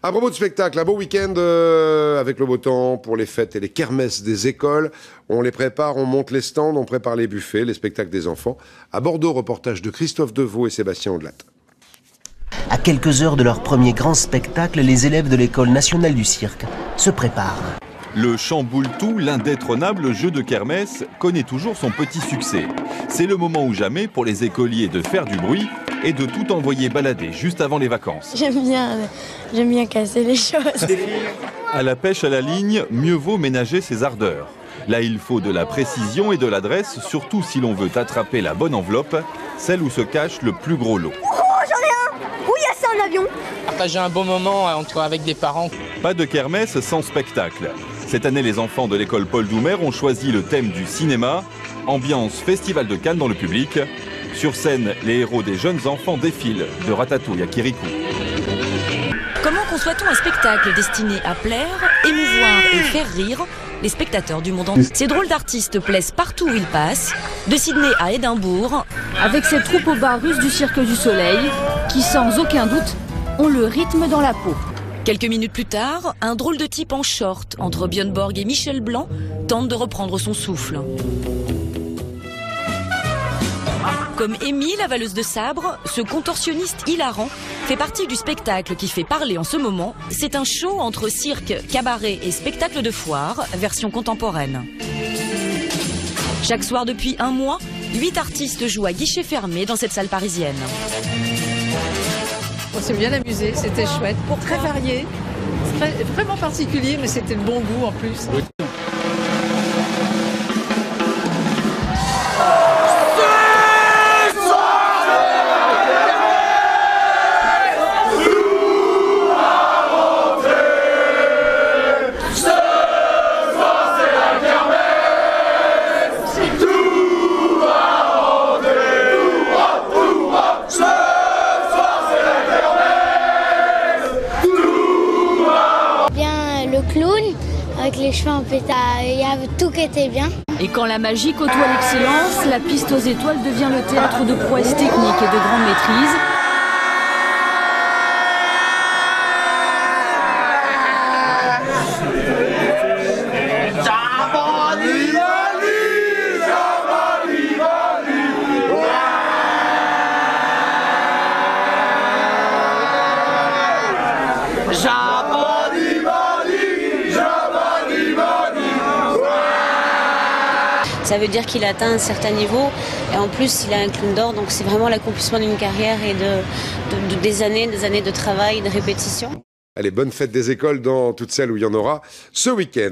À propos de spectacle, un beau week-end avec le beau temps pour les fêtes et les kermesses des écoles. On les prépare, on monte les stands, on prépare les buffets, les spectacles des enfants. À Bordeaux, reportage de Christophe Deveau et Sébastien Audelat. À quelques heures de leur premier grand spectacle, les élèves de l'École nationale du cirque se préparent. Le chamboule-tout, l'indétrônable jeu de kermesse, connaît toujours son petit succès. C'est le moment ou jamais pour les écoliers de faire du bruit et de tout envoyer balader juste avant les vacances. J'aime bien casser les choses. À la pêche à la ligne, mieux vaut ménager ses ardeurs. Là, il faut de la précision et de l'adresse, surtout si l'on veut attraper la bonne enveloppe, celle où se cache le plus gros lot. Oh, j'en ai un! Où il y a ça en avion? Partager un beau moment avec des parents. Pas de kermesse sans spectacle. Cette année, les enfants de l'école Paul Doumer ont choisi le thème du cinéma, ambiance Festival de Cannes dans le public. Sur scène, les héros des jeunes enfants défilent de Ratatouille à Kirikou. Comment conçoit-on un spectacle destiné à plaire, émouvoir et faire rire les spectateurs du monde entier? Ces drôles d'artistes plaisent partout où ils passent, de Sydney à Édimbourg. Avec cette troupe au bar russe du Cirque du Soleil, qui sans aucun doute ont le rythme dans la peau. Quelques minutes plus tard, un drôle de type en short entre Björn Borg et Michel Blanc tente de reprendre son souffle. Comme Amy, la valeuse de sabre, ce contorsionniste hilarant fait partie du spectacle qui fait parler en ce moment. C'est un show entre cirque, cabaret et spectacle de foire, version contemporaine. Chaque soir depuis un mois, 8 artistes jouent à guichet fermé dans cette salle parisienne. On s'est bien amusé, c'était chouette, très varié, vraiment particulier, mais c'était de bon goût en plus. Oui. Le clown, avec les cheveux en pétard, il y avait tout qui était bien. Et quand la magie côtoie l'excellence, la piste aux étoiles devient le théâtre de prouesses techniques et de grande maîtrise. Ça veut dire qu'il a atteint un certain niveau et en plus il a un clown d'or, donc c'est vraiment l'accomplissement d'une carrière et des années de travail, de répétition. Allez, bonne fête des écoles dans toutes celles où il y en aura ce week-end.